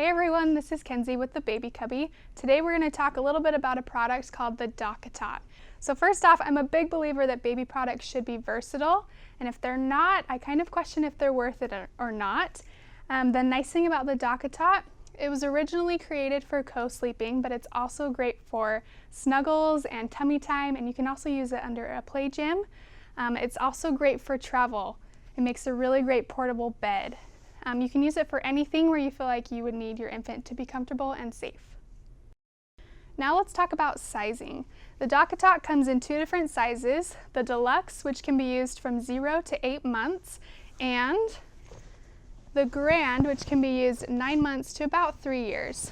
Hey everyone, this is Kenzie with the Baby Cubby. Today we're going to talk a little bit about a product called the DockAtot. So first off, I'm a big believer that baby products should be versatile, and if they're not, I kind of question if they're worth it or not. The nice thing about the DockAtot, it was originally created for co-sleeping, but it's also great for snuggles and tummy time, and you can also use it under a play gym. It's also great for travel. It makes a really great portable bed. You can use it for anything where you feel like you would need your infant to be comfortable and safe. Now let's talk about sizing. The DockAtot comes in two different sizes, the Deluxe, which can be used from 0 to 8 months, and the Grand, which can be used 9 months to about 3 years.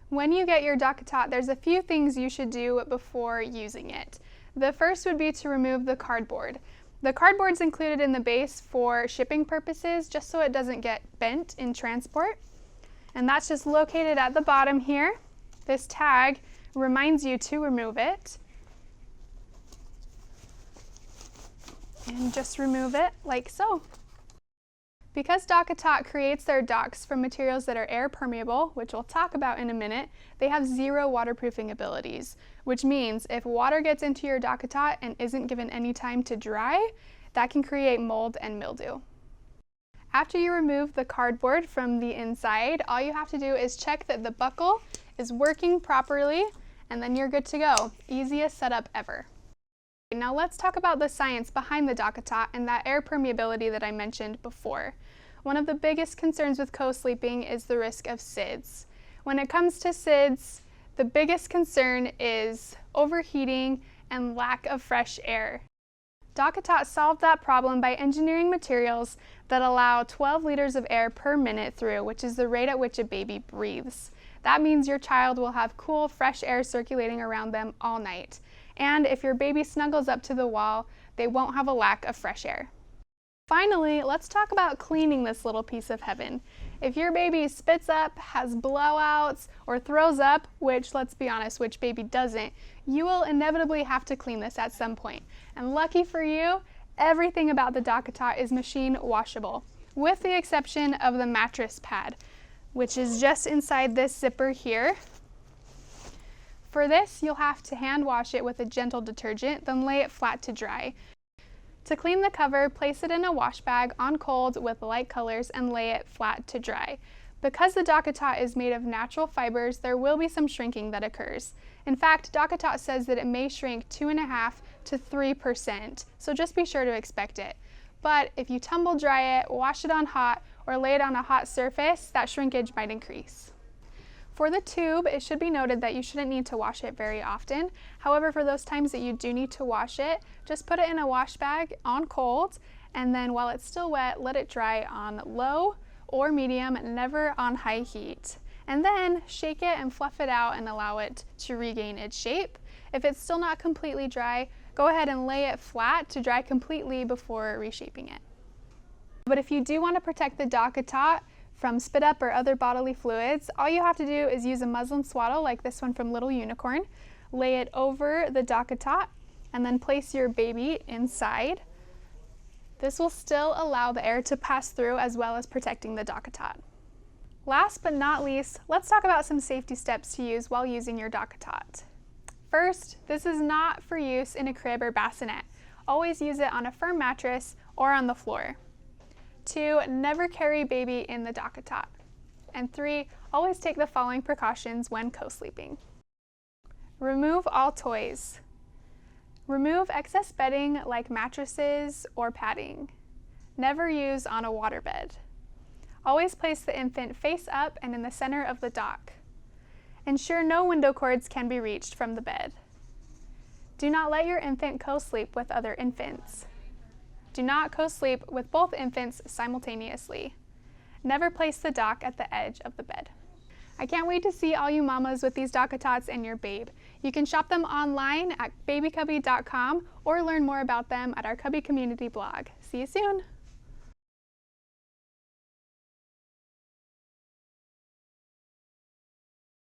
When you get your DockAtot, there's a few things you should do before using it. The first would be to remove the cardboard. The cardboard's included in the base for shipping purposes, just so it doesn't get bent in transport. And that's just located at the bottom here. This tag reminds you to remove it. And just remove it like so. Because DockAtot creates their docks from materials that are air permeable, which we'll talk about in a minute, they have zero waterproofing abilities, which means if water gets into your DockAtot and isn't given any time to dry, that can create mold and mildew. After you remove the cardboard from the inside, all you have to do is check that the buckle is working properly, and then you're good to go. Easiest setup ever. Now let's talk about the science behind the DockAtot and that air permeability that I mentioned before. One of the biggest concerns with co-sleeping is the risk of SIDS. When it comes to SIDS, the biggest concern is overheating and lack of fresh air. DockAtot solved that problem by engineering materials that allow 12 liters of air per minute through, which is the rate at which a baby breathes. That means your child will have cool, fresh air circulating around them all night. And if your baby snuggles up to the wall, they won't have a lack of fresh air. Finally, let's talk about cleaning this little piece of heaven. If your baby spits up, has blowouts, or throws up, which, let's be honest, which baby doesn't, you will inevitably have to clean this at some point. And lucky for you, everything about the DockAtot is machine washable, with the exception of the mattress pad, which is just inside this zipper here. For this, you'll have to hand wash it with a gentle detergent, then lay it flat to dry. To clean the cover, place it in a wash bag on cold with light colors and lay it flat to dry. Because the DockAtot is made of natural fibers, there will be some shrinking that occurs. In fact, DockAtot says that it may shrink 2.5% to 3%, so just be sure to expect it. But if you tumble dry it, wash it on hot, or lay it on a hot surface, that shrinkage might increase. For the tube, it should be noted that you shouldn't need to wash it very often. However, for those times that you do need to wash it, just put it in a wash bag on cold, and then while it's still wet, let it dry on low or medium, never on high heat. And then shake it and fluff it out and allow it to regain its shape. If it's still not completely dry, go ahead and lay it flat to dry completely before reshaping it. But if you do want to protect the DockAtot from spit up or other bodily fluids, all you have to do is use a muslin swaddle like this one from Little Unicorn, lay it over the DockAtot, and then place your baby inside. This will still allow the air to pass through as well as protecting the DockAtot. Last but not least, let's talk about some safety steps to use while using your DockAtot. First, this is not for use in a crib or bassinet. Always use it on a firm mattress or on the floor. 2, never carry baby in the DockAtot. And 3, always take the following precautions when co-sleeping. Remove all toys. Remove excess bedding like mattresses or padding. Never use on a waterbed. Always place the infant face up and in the center of the dock. Ensure no window cords can be reached from the bed. Do not let your infant co-sleep with other infants. Do not co-sleep with both infants simultaneously. Never place the dock at the edge of the bed. I can't wait to see all you mamas with these DockAtots and your babe. You can shop them online at babycubby.com or learn more about them at our Cubby Community blog. See you soon!